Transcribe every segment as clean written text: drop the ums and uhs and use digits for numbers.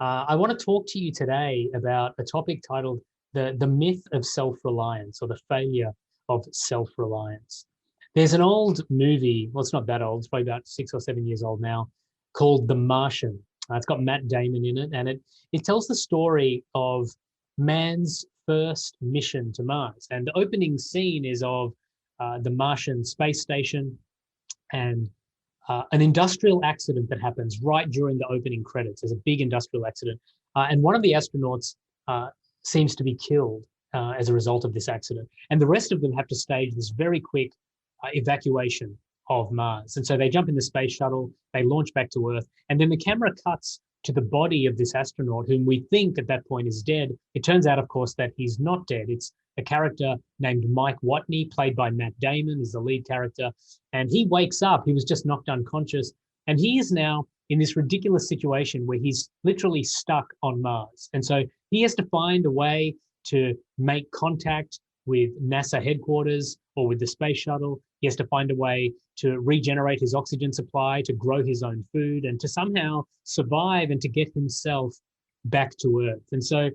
I want to talk to you today about a topic titled the Myth of Self-Reliance, or the Failure of Self-Reliance. There's an old movie, well, it's not that old, it's probably about 6 or 7 years old now, called The Martian. It's got Matt Damon in it, and it tells the story of man's first mission to Mars. And the opening scene is of the Martian space station and an industrial accident that happens right during the opening credits. There's a big industrial accident, and one of the astronauts seems to be killed as a result of this accident. And the rest of them have to stage this very quick evacuation of Mars. And so they jump in the space shuttle, they launch back to Earth, and then the camera cuts to the body of this astronaut, whom we think at that point is dead. It turns out, of course, that he's not dead. It's a character named Mike Watney, played by Matt Damon, is the lead character. And he wakes up, he was just knocked unconscious, and he is now in this ridiculous situation where he's literally stuck on Mars. And so he has to find a way to make contact with NASA headquarters or with the space shuttle. He has to find a way to regenerate his oxygen supply, to grow his own food, and to somehow survive and to get himself back to Earth. And so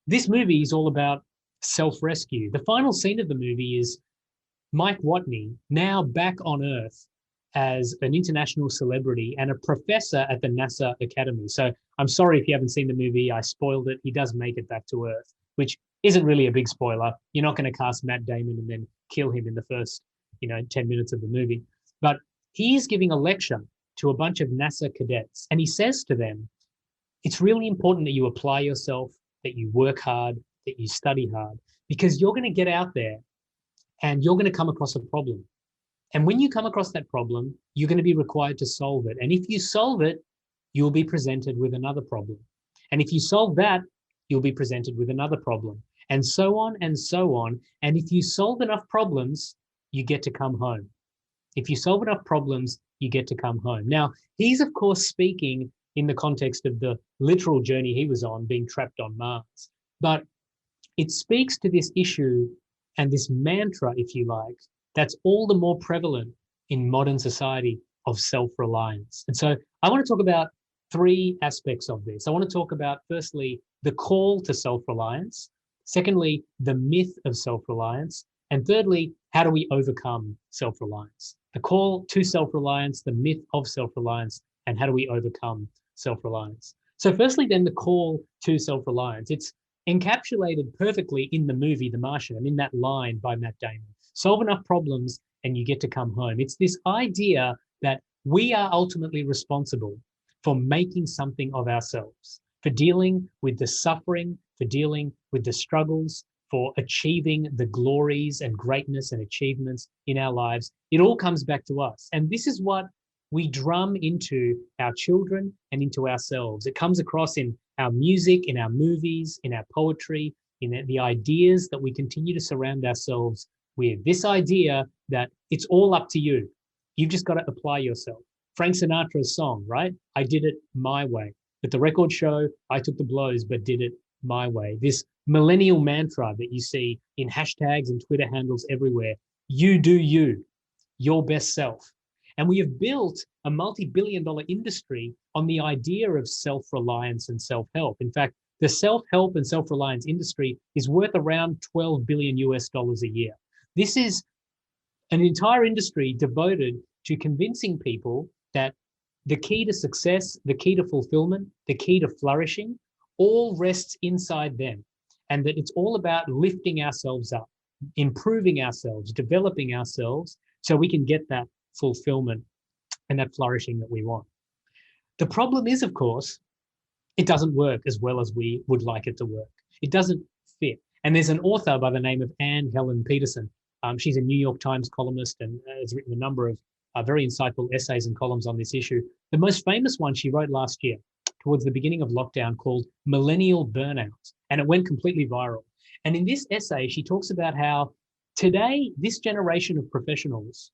this movie is all about self-rescue. The final scene of the movie is Mike Watney, now back on Earth as an international celebrity and a professor at the NASA Academy. So I'm sorry if you haven't seen the movie, I spoiled it. He does make it back to Earth, which isn't really a big spoiler. You're not going to cast Matt Damon and then kill him in the first 10 minutes of the movie. But he's giving a lecture to a bunch of NASA cadets, and he says to them, it's really important that you apply yourself, that you work hard, that you study hard, because you're going to get out there and you're going to come across a problem. And when you come across that problem, you're going to be required to solve it. And if you solve it, you'll be presented with another problem. And if you solve that, you'll be presented with another problem, and so on and so on. And if you solve enough problems, you get to come home. If you solve enough problems, you get to come home. Now, he's, of course, speaking in the context of the literal journey he was on, being trapped on Mars. But it speaks to this issue and this mantra, if you like, that's all the more prevalent in modern society of self-reliance. And so I want to talk about three aspects of this. I want to talk about, firstly, the call to self-reliance. Secondly, the myth of self-reliance. And thirdly, how do we overcome self-reliance? The call to self-reliance, the myth of self-reliance, and how do we overcome self-reliance? So firstly, then, the call to self-reliance. It's encapsulated perfectly in the movie The Martian, and in that line by Matt Damon. Solve enough problems and you get to come home. It's this idea that we are ultimately responsible for making something of ourselves, for dealing with the suffering, for dealing with the struggles, for achieving the glories and greatness and achievements in our lives. It all comes back to us. And this is what we drum into our children and into ourselves. It comes across in our music, in our movies, in our poetry, in the ideas that we continue to surround ourselves with. This idea that it's all up to you. You've just got to apply yourself. Frank Sinatra's song, right? I did it my way. At the record show, I took the blows, but did it my way. This millennial mantra that you see in hashtags and Twitter handles everywhere. You do you, your best self. And we have built a multi-billion-dollar industry on the idea of self-reliance and self-help. In fact, the self-help and self-reliance industry is worth around 12 billion US dollars a year. This is an entire industry devoted to convincing people that the key to success, the key to fulfillment, the key to flourishing, all rests inside them. And that it's all about lifting ourselves up, improving ourselves, developing ourselves so we can get that fulfillment and that flourishing that we want. The problem is, of course, it doesn't work as well as we would like it to work. It doesn't fit. And there's an author by the name of Helen Peterson. She's a New York Times columnist and has written a number of very insightful essays and columns on this issue. The most famous one she wrote last year, towards the beginning of lockdown, called Millennial Burnouts, and it went completely viral. And in this essay, she talks about how today, this generation of professionals,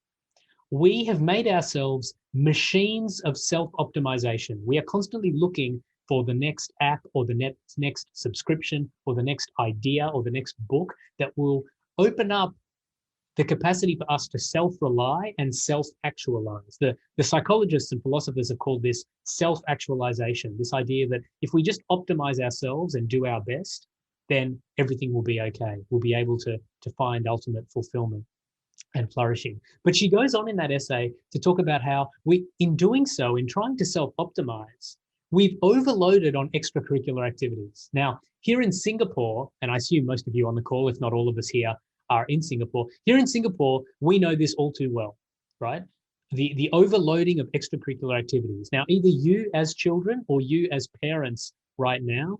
we have made ourselves machines of self-optimization. We are constantly looking for the next app or the next subscription or the next idea or the next book that will open up the capacity for us to self-rely and self-actualize. The psychologists and philosophers have called this self-actualization, this idea that if we just optimize ourselves and do our best, then everything will be okay. We'll be able to find ultimate fulfillment and flourishing. But she goes on in that essay to talk about how in doing so, in trying to self-optimize, we've overloaded on extracurricular activities. Now, here in Singapore, and I assume most of you on the call, if not all of us here, are in Singapore. Here in Singapore, we know this all too well, right? The overloading of extracurricular activities. Now, either you as children or you as parents right now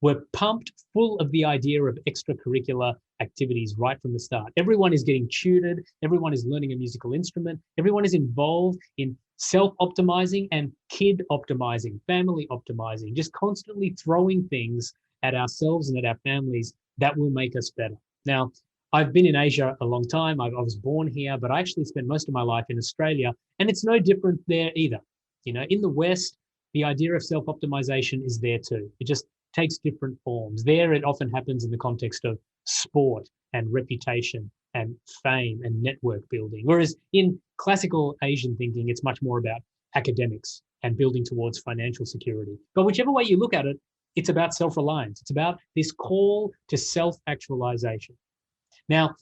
were pumped full of the idea of extracurricular activities right from the start. Everyone is getting tutored. Everyone is learning a musical instrument. Everyone is involved in self-optimizing and kid optimizing, family optimizing, just constantly throwing things at ourselves and at our families that will make us better. Now, I've been in Asia a long time. I was born here, but I actually spent most of my life in Australia, and it's no different there either. You know, in the West, the idea of self-optimization is there too. It just takes different forms. There, it often happens in the context of sport and reputation and fame and network building. Whereas in classical Asian thinking, it's much more about academics and building towards financial security. But whichever way you look at it, it's about self-reliance. It's about this call to self-actualization. Now,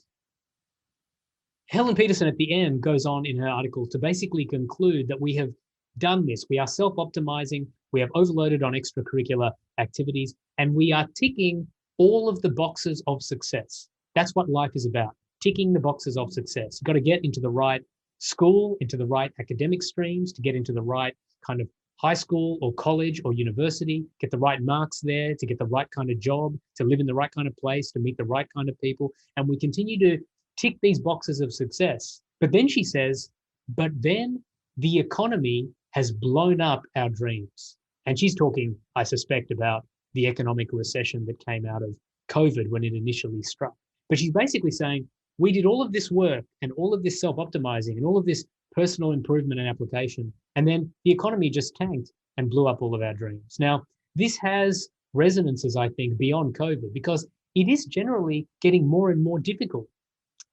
Helen Peterson at the end goes on in her article to basically conclude that we have done this. We are self-optimizing, we have overloaded on extracurricular activities, and we are ticking all of the boxes of success. That's what life is about, ticking the boxes of success. You've got to get into the right school, into the right academic streams, to get into the right kind of high school or college or university, get the right marks there, to get the right kind of job, to live in the right kind of place, to meet the right kind of people. And we continue to tick these boxes of success. But then she says, but then the economy has blown up our dreams. And she's talking, I suspect, about the economic recession that came out of COVID when it initially struck. But she's basically saying, we did all of this work and all of this self-optimizing and all of this personal improvement and application, and then the economy just tanked and blew up all of our dreams. Now, this has resonances, I think, beyond COVID, because it is generally getting more and more difficult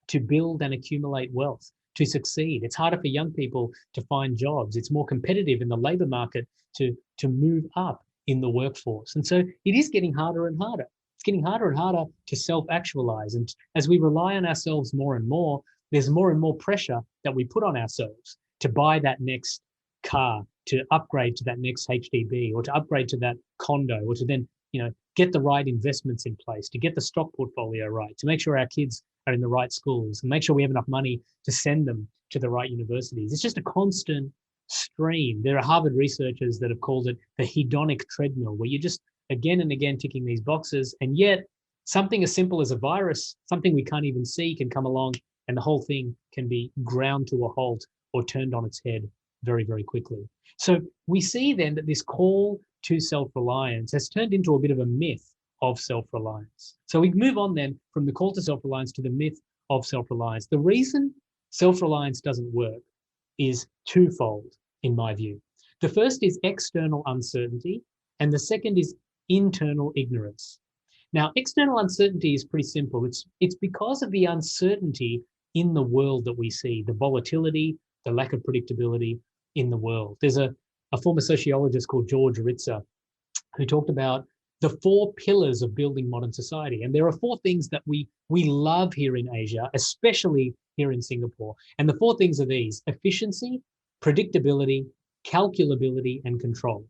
to build and accumulate wealth, to succeed. It's harder for young people to find jobs. It's more competitive in the labor market to move up in the workforce. And so it is getting harder and harder. It's getting harder and harder to self-actualize. And as we rely on ourselves more and more, there's more and more pressure that we put on ourselves to buy that next car, to upgrade to that next HDB, or to upgrade to that condo, or to then, get the right investments in place, to get the stock portfolio right, to make sure our kids are in the right schools, and make sure we have enough money to send them to the right universities. It's just a constant stream. There are Harvard researchers that have called it the hedonic treadmill, where you're just again and again ticking these boxes, and yet something as simple as a virus, something we can't even see, can come along and the whole thing can be ground to a halt or turned on its head very, very quickly. So we see then that this call to self-reliance has turned into a bit of a myth of self-reliance. So we move on then from the call to self-reliance to the myth of self-reliance. The reason self-reliance doesn't work is twofold, in my view. The first is external uncertainty, and the second is internal ignorance. Now, external uncertainty is pretty simple. It's because of the uncertainty in the world that we see, the volatility, the lack of predictability in the world. There's a former sociologist called George Ritzer who talked about the 4 pillars of building modern society. And there are 4 things that we love here in Asia, especially here in Singapore. And the 4 things are these: efficiency, predictability, calculability, and control.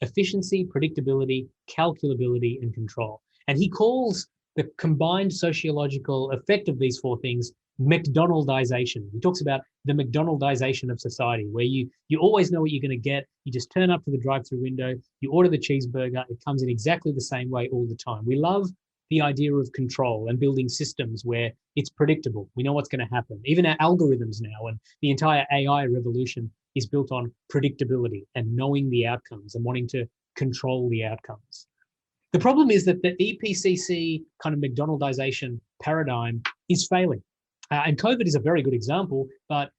Efficiency, predictability, calculability, and control. And he calls the combined sociological effect of these 4 things McDonaldization. He talks about the McDonaldization of society, where you always know what you're going to get. You just turn up to the drive-through window, you order the cheeseburger, it comes in exactly the same way all the time. We love the idea of control and building systems where it's predictable. We know what's going to happen. Even our algorithms now, and the entire AI revolution is built on predictability and knowing the outcomes and wanting to control the outcomes. The problem is that the EPCC kind of McDonaldization paradigm is failing. And COVID is a very good example,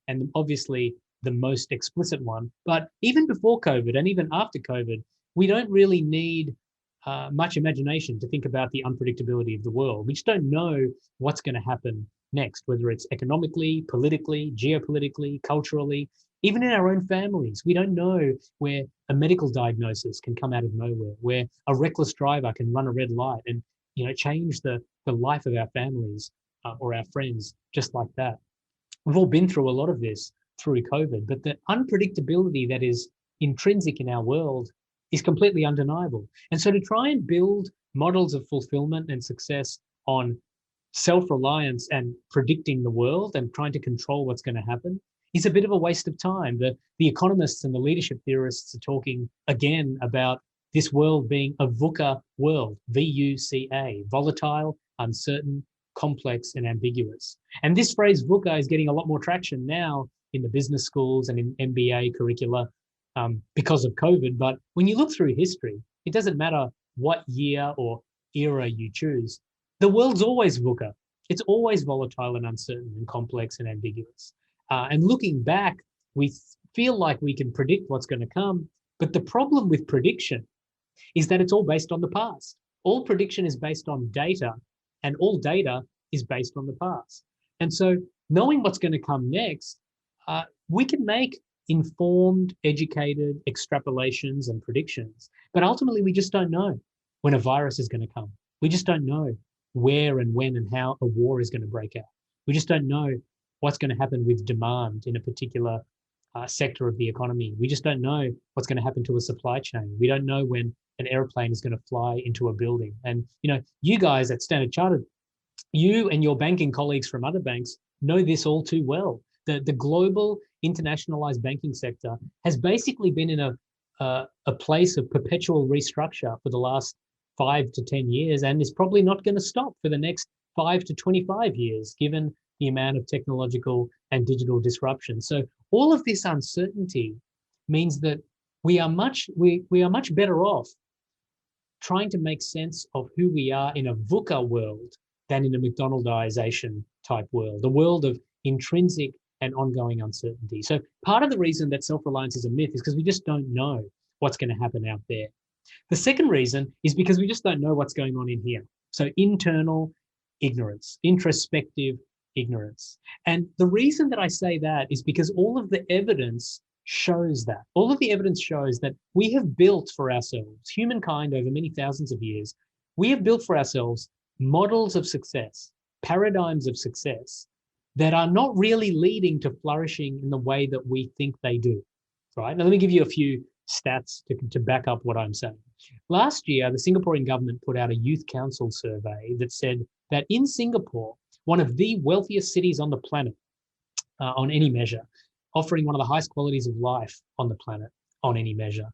and obviously the most explicit one. But even before COVID and even after COVID, we don't really need much imagination to think about the unpredictability of the world. We just don't know what's going to happen next, whether it's economically, politically, geopolitically, culturally, even in our own families. We don't know where a medical diagnosis can come out of nowhere, where a reckless driver can run a red light and change the life of our families or our friends just like that. We've all been through a lot of this through COVID, but the unpredictability that is intrinsic in our world is completely undeniable. And so to try and build models of fulfillment and success on self-reliance and predicting the world and trying to control what's going to happen is a bit of a waste of time. The economists and the leadership theorists are talking again about this world being a VUCA world, VUCA, volatile, uncertain, complex, and ambiguous. And this phrase VUCA is getting a lot more traction now in the business schools and in MBA curricula because of COVID. But when you look through history, it doesn't matter what year or era you choose. The world's always VUCA. It's always volatile and uncertain and complex and ambiguous. And looking back, we feel like we can predict what's going to come. But the problem with prediction is that it's all based on the past. All prediction is based on data, and all data is based on the past. And so knowing what's going to come next, we can make informed, educated extrapolations and predictions. But ultimately, we just don't know when a virus is going to come. We just don't know where and when and how a war is going to break out. We just don't know what's going to happen with demand in a particular sector of the economy. We just don't know what's going to happen to a supply chain. We don't know when an airplane is going to fly into a building. And you guys at Standard Chartered, you and your banking colleagues from other banks know this all too well. The global internationalized banking sector has basically been in a place of perpetual restructure for the last 5 to 10 years, and is probably not going to stop for the next 5 to 25 years, given the amount of technological and digital disruption. So all of this uncertainty means that we are much better off trying to make sense of who we are in a VUCA world than in a McDonaldization type world, a world of intrinsic and ongoing uncertainty. So part of the reason that self-reliance is a myth is because we just don't know what's going to happen out there. The second reason is because we just don't know what's going on in here. So internal ignorance, introspective ignorance. And the reason that I say that is because all of the evidence shows that. All of the evidence shows that we have built for ourselves, humankind over many thousands of years, we have built for ourselves models of success, paradigms of success that are not really leading to flourishing in the way that we think they do, right? Now, let me give you a few stats to back up what I'm saying. Last year, the Singaporean government put out a youth council survey that said that in Singapore, one of the wealthiest cities on the planet, on any measure, offering one of the highest qualities of life on the planet on any measure,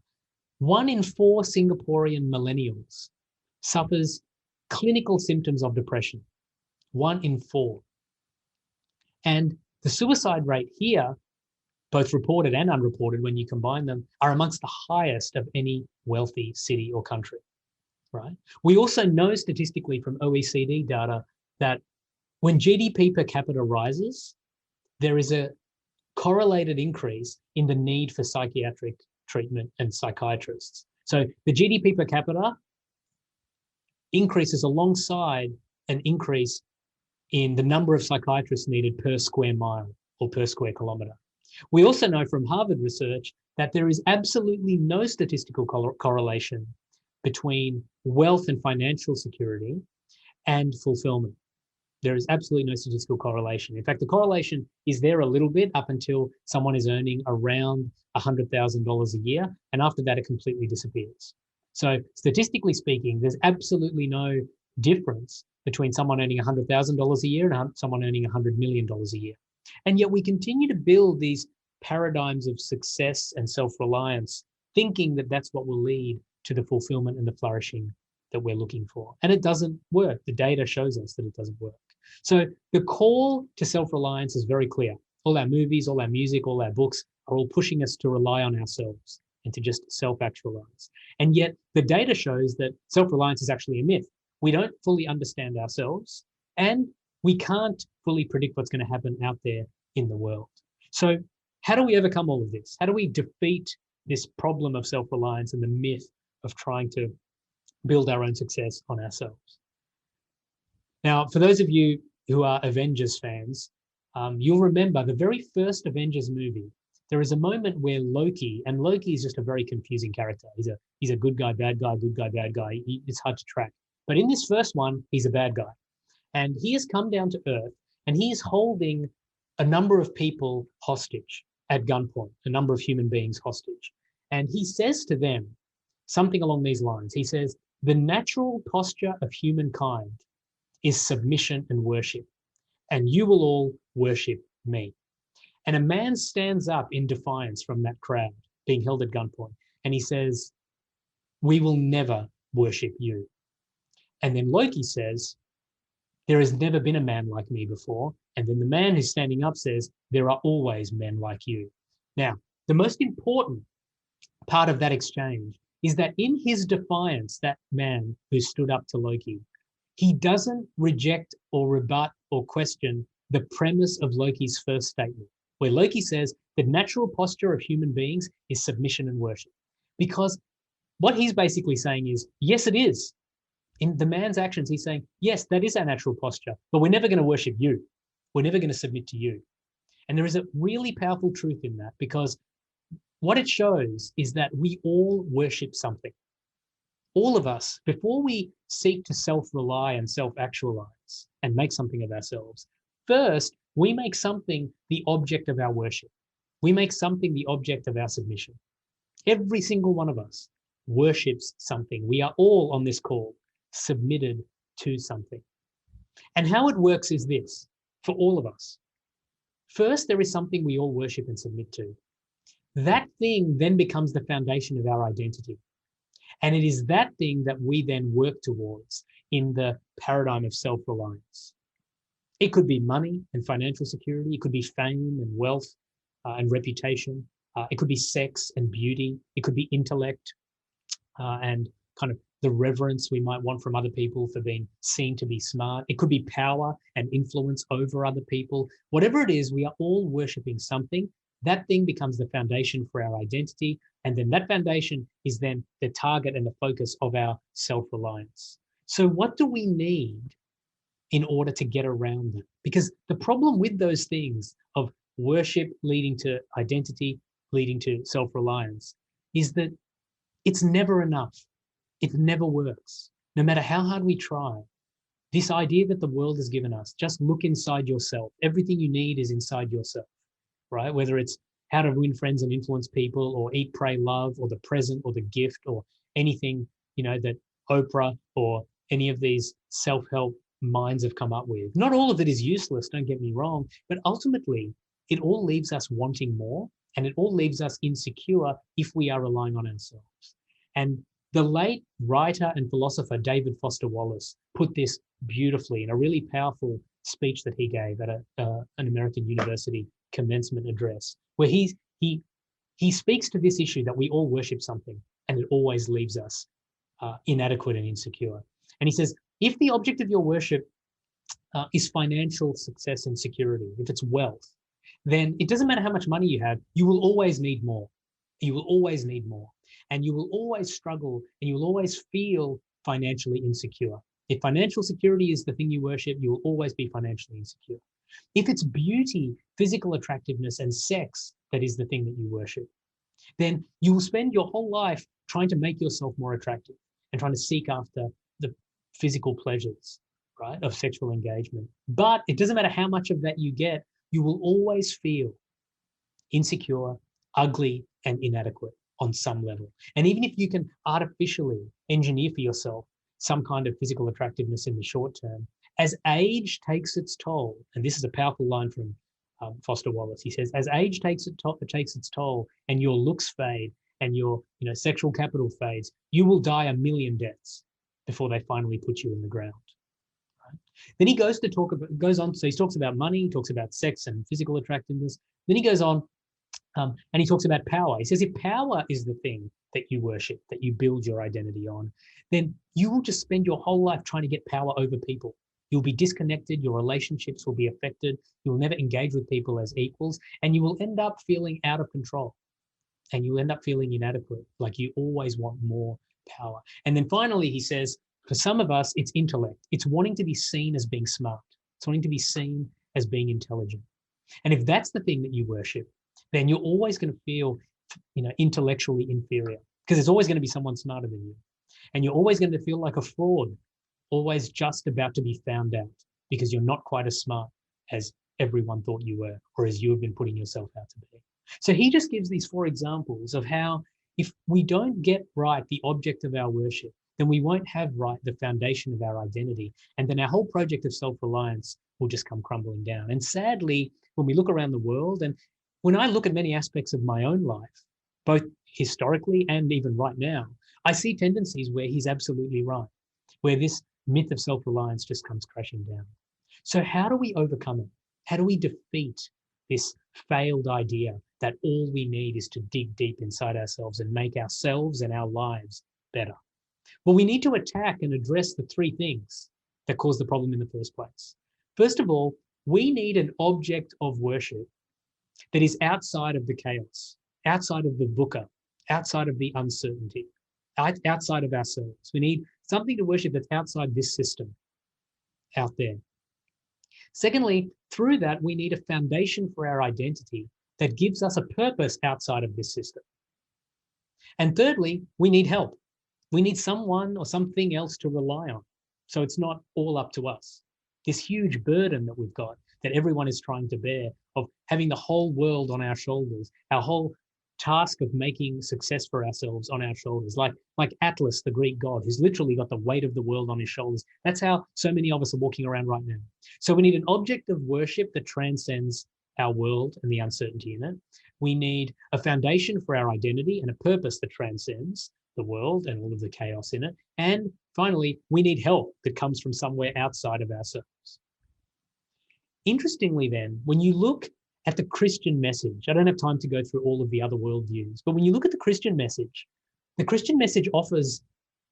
1 in 4 Singaporean millennials suffers clinical symptoms of depression. 1 in 4. And the suicide rate here, both reported and unreported when you combine them, are amongst the highest of any wealthy city or country, right? We also know statistically from OECD data that when GDP per capita rises, there is a correlated increase in the need for psychiatric treatment and psychiatrists. So the GDP per capita increases alongside an increase in the number of psychiatrists needed per square mile or per square kilometre. We also know from Harvard research that there is absolutely no statistical correlation between wealth and financial security and fulfillment. There is absolutely no statistical correlation. In fact, the correlation is there a little bit up until someone is earning around $100,000 a year, and after that, it completely disappears. So statistically speaking, there's absolutely no difference between someone earning $100,000 a year and someone earning $100 million a year. And yet we continue to build these paradigms of success and self-reliance, thinking that that's what will lead to the fulfillment and the flourishing that we're looking for. And it doesn't work. The data shows us that it doesn't work. So the call to self-reliance is very clear. All our movies, all our music, all our books are all pushing us to rely on ourselves and to just self-actualize. And yet the data shows that self-reliance is actually a myth. We don't fully understand ourselves, and we can't fully predict what's going to happen out there in the world. So how do we overcome all of this? How do we defeat this problem of self-reliance and the myth of trying to build our own success on ourselves? Now, for those of you who are Avengers fans, you'll remember the very first Avengers movie. There is a moment where Loki, and Loki is just a very confusing character. He's a good guy, bad guy, good guy, bad guy. It's hard to track. But in this first one, he's a bad guy. And he has come down to Earth and he is holding a number of people hostage at gunpoint, a number of human beings hostage. And he says to them something along these lines. He says, the natural posture of humankind is submission and worship, and you will all worship me. And a man stands up in defiance from that crowd being held at gunpoint. And he says, we will never worship you. And then Loki says, there has never been a man like me before. And then the man who's standing up says, there are always men like you. Now, the most important part of that exchange is that in his defiance, that man who stood up to Loki, he doesn't reject or rebut or question the premise of Loki's first statement, where Loki says the natural posture of human beings is submission and worship. Because what he's basically saying is, yes, it is. In the man's actions, he's saying, yes, that is our natural posture, but we're never going to worship you. We're never going to submit to you. And there is a really powerful truth in that, because what it shows is that we all worship something. All of us, before we seek to self-rely and self-actualize and make something of ourselves, first, we make something the object of our worship. We make something the object of our submission. Every single one of us worships something. We are all on this call submitted to something. And how it works is this for all of us. First, there is something we all worship and submit to. That thing then becomes the foundation of our identity. And it is that thing that we then work towards in the paradigm of self-reliance. It could be money and financial security. It could be fame and wealth and reputation. It could be sex and beauty. It could be intellect and kind of the reverence we might want from other people for being seen to be smart. It could be power and influence over other people. Whatever it is, we are all worshiping something. That thing becomes the foundation for our identity. And then that foundation is then the target and the focus of our self-reliance. So what do we need in order to get around them? Because the problem with those things of worship leading to identity, leading to self-reliance, is that it's never enough. It never works. No matter how hard we try, this idea that the world has given us, just look inside yourself. Everything you need is inside yourself, right? Whether it's how to win friends and influence people, or eat, pray, love, or the present, or the gift, or anything, that Oprah or any of these self-help minds have come up with. Not all of it is useless, don't get me wrong, but ultimately it all leaves us wanting more, and it all leaves us insecure if we are relying on ourselves. And the late writer and philosopher David Foster Wallace put this beautifully in a really powerful speech that he gave at an American university commencement address, where he speaks to this issue that we all worship something and it always leaves us inadequate and insecure. And he says, if the object of your worship is financial success and security, if it's wealth, then it doesn't matter how much money you have, you will always need more. You will always need more. And you will always struggle and you will always feel financially insecure. If financial security is the thing you worship, you will always be financially insecure. If it's beauty, physical attractiveness, and sex that is the thing that you worship, then you will spend your whole life trying to make yourself more attractive and trying to seek after the physical pleasures, right, of sexual engagement. But it doesn't matter how much of that you get, you will always feel insecure, ugly, and inadequate on some level. And even if you can artificially engineer for yourself some kind of physical attractiveness in the short term, as age takes its toll, and this is a powerful line from Foster Wallace, he says, as age takes its toll and your looks fade and your sexual capital fades, you will die a million deaths before they finally put you in the ground. Right? Then he goes on, so he talks about money, he talks about sex and physical attractiveness. Then he goes on and he talks about power. He says, if power is the thing that you worship, that you build your identity on, then you will just spend your whole life trying to get power over people. You'll be disconnected, your relationships will be affected, you'll never engage with people as equals, and you will end up feeling out of control. And you'll end up feeling inadequate, like you always want more power. And then finally, he says, for some of us, it's intellect. It's wanting to be seen as being smart. It's wanting to be seen as being intelligent. And if that's the thing that you worship, then you're always going to feel, intellectually inferior, because there's always going to be someone smarter than you. And you're always going to feel like a fraud, always just about to be found out because you're not quite as smart as everyone thought you were, or as you have been putting yourself out to be. So he just gives these 4 examples of how if we don't get right the object of our worship, then we won't have right the foundation of our identity. And then our whole project of self-reliance will just come crumbling down. And sadly, when we look around the world, and when I look at many aspects of my own life, both historically and even right now, I see tendencies where he's absolutely right, where this myth of self-reliance just comes crashing down. So how do we overcome it? How do we defeat this failed idea that all we need is to dig deep inside ourselves and make ourselves and our lives better? Well, we need to attack and address the 3 things that cause the problem in the first place. First of all, we need an object of worship that is outside of the chaos, outside of the VUCA, outside of the uncertainty, outside of ourselves. We need something to worship that's outside this system, out there. Secondly, through that, we need a foundation for our identity that gives us a purpose outside of this system. And thirdly, we need help. We need someone or something else to rely on, so it's not all up to us. This huge burden that we've got, that everyone is trying to bear, of having the whole world on our shoulders, our whole task of making success for ourselves on our shoulders, like Atlas, the Greek god, who's literally got the weight of the world on his shoulders. That's how so many of us are walking around right now. So we need an object of worship that transcends our world and the uncertainty in it. We need a foundation for our identity and a purpose that transcends the world and all of the chaos in it. And finally, we need help that comes from somewhere outside of ourselves. Interestingly then, when you look at the Christian message, I don't have time to go through all of the other worldviews, but when you look at the Christian message offers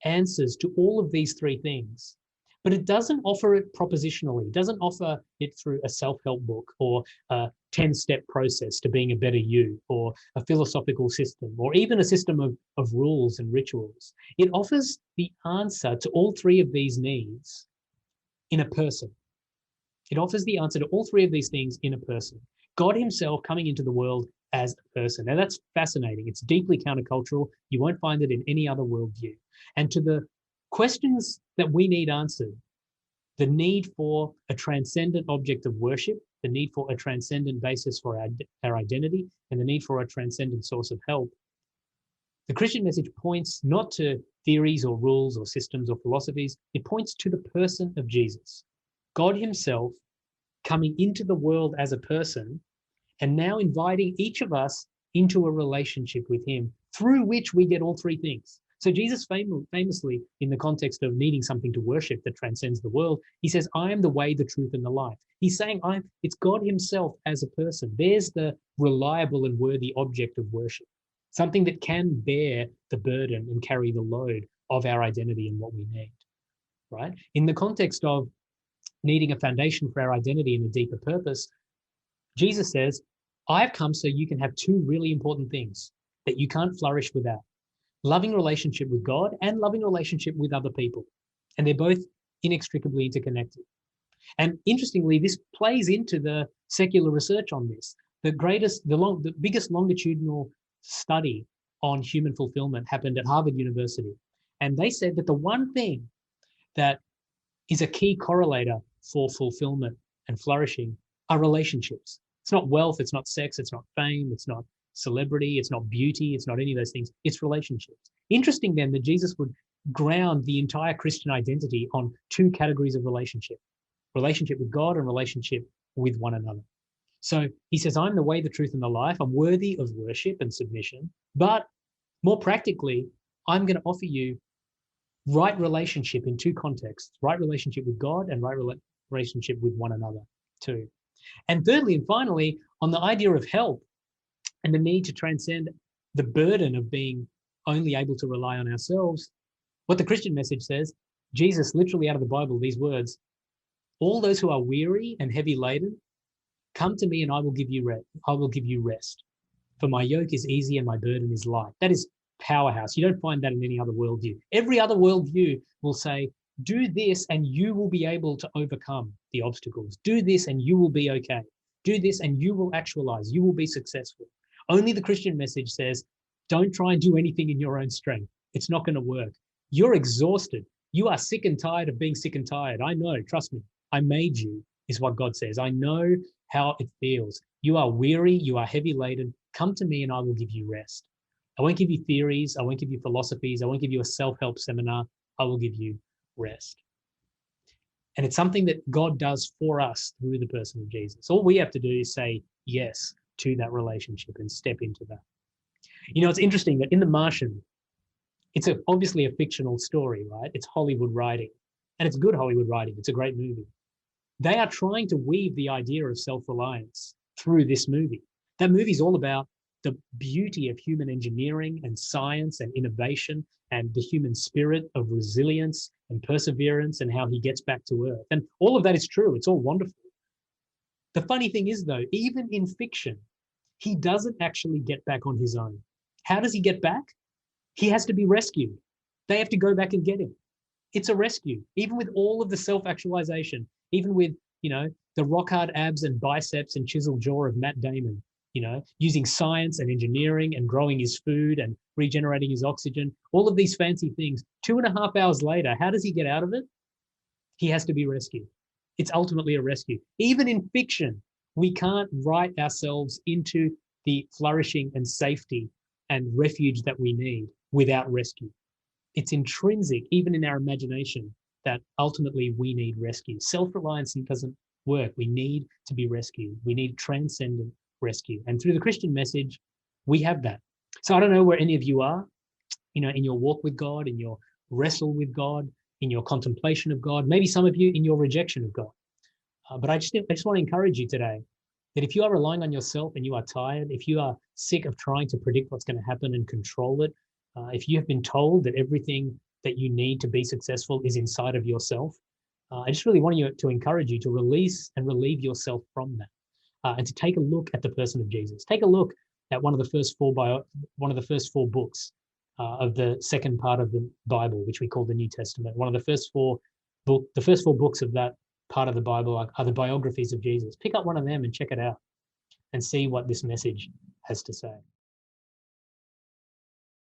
answers to all of these 3 things, but it doesn't offer it propositionally. It doesn't offer it through a self-help book or a 10-step process to being a better you, or a philosophical system, or even a system of rules and rituals. It offers the answer to all 3 of these needs in a person. It offers the answer to all 3 of these things in a person. God himself coming into the world as a person. Now that's fascinating. It's deeply countercultural. You won't find it in any other worldview. And to the questions that we need answered, the need for a transcendent object of worship, the need for a transcendent basis for our identity, and the need for a transcendent source of help, the Christian message points not to theories or rules or systems or philosophies. It points to the person of Jesus, God himself coming into the world as a person, and now inviting each of us into a relationship with him through which we get all 3 things. So Jesus famously, in the context of needing something to worship that transcends the world, he says, I am the way, the truth, and the life. He's saying it's God himself as a person. There's the reliable and worthy object of worship, something that can bear the burden and carry the load of our identity and what we need, right? In the context of needing a foundation for our identity and a deeper purpose, Jesus says, I've come so you can have 2 really important things that you can't flourish without: loving relationship with God and loving relationship with other people. And they're both inextricably interconnected. And interestingly, this plays into the secular research on this. The biggest longitudinal study on human fulfillment happened at Harvard University. And they said that the one thing that is a key correlator for fulfillment and flourishing are relationships. It's not wealth, it's not sex, it's not fame, it's not celebrity, it's not beauty, it's not any of those things, it's relationships. Interesting then that Jesus would ground the entire Christian identity on 2 categories of relationship with God and relationship with one another. So he says, I'm the way, the truth, and the life. I'm worthy of worship and submission, but more practically, I'm going to offer you right relationship in 2 contexts: right relationship with God and right relationship with one another too. And thirdly and finally, on the idea of help and the need to transcend the burden of being only able to rely on ourselves, what the Christian message says, Jesus, literally out of the Bible, these words, all those who are weary and heavy laden, come to me and I will give you rest. For my yoke is easy and my burden is light. That is powerhouse. You don't find that in any other worldview. Every other worldview will say, do this and you will be able to overcome the obstacles. Do this and you will be okay. Do this and you will actualize. You will be successful. Only the Christian message says, don't try and do anything in your own strength. It's not going to work. You're exhausted. You are sick and tired of being sick and tired. I know, trust me. I made you, is what God says. I know how it feels. You are weary. You are heavy laden. Come to me and I will give you rest. I won't give you theories. I won't give you philosophies. I won't give you a self-help seminar. I will give you rest. And it's something that God does for us through the person of Jesus. All we have to do is say yes to that relationship and step into that. You know, it's interesting that in The Martian, it's obviously a fictional story, right? It's Hollywood writing, and it's good Hollywood writing. It's a great movie. They are trying to weave the idea of self-reliance through this movie. That movie's all about the beauty of human engineering and science and innovation and the human spirit of resilience and perseverance and how he gets back to Earth. And all of that is true. It's all wonderful. The funny thing is, though, even in fiction, he doesn't actually get back on his own. How does he get back? He has to be rescued. They have to go back and get him. It's a rescue, even with all of the self-actualization, even with, you know, the rock hard abs and biceps and chiseled jaw of Matt Damon, you know, using science and engineering and growing his food and regenerating his oxygen, all of these fancy things. 2.5 hours later, how does he get out of it? He has to be rescued. It's ultimately a rescue. Even in fiction, we can't write ourselves into the flourishing and safety and refuge that we need without rescue. It's intrinsic, even in our imagination, that ultimately we need rescue. Self-reliance doesn't work. We need to be rescued. We need transcendent rescue. And through the Christian message, we have that. So I don't know where any of you are, you know, in your walk with God, in your wrestle with God, in your contemplation of God, maybe some of you in your rejection of God. But I just want to encourage you today that if you are relying on yourself and you are tired, if you are sick of trying to predict what's going to happen and control it, if you have been told that everything that you need to be successful is inside of yourself, I just really want to encourage you to release and relieve yourself from that, and to take a look at the person of Jesus. Take a look at one of the first four books of the second part of the Bible, which we call the New Testament. One of the first four books of that part of the Bible are the biographies of Jesus. Pick up one of them and check it out and see what this message has to say.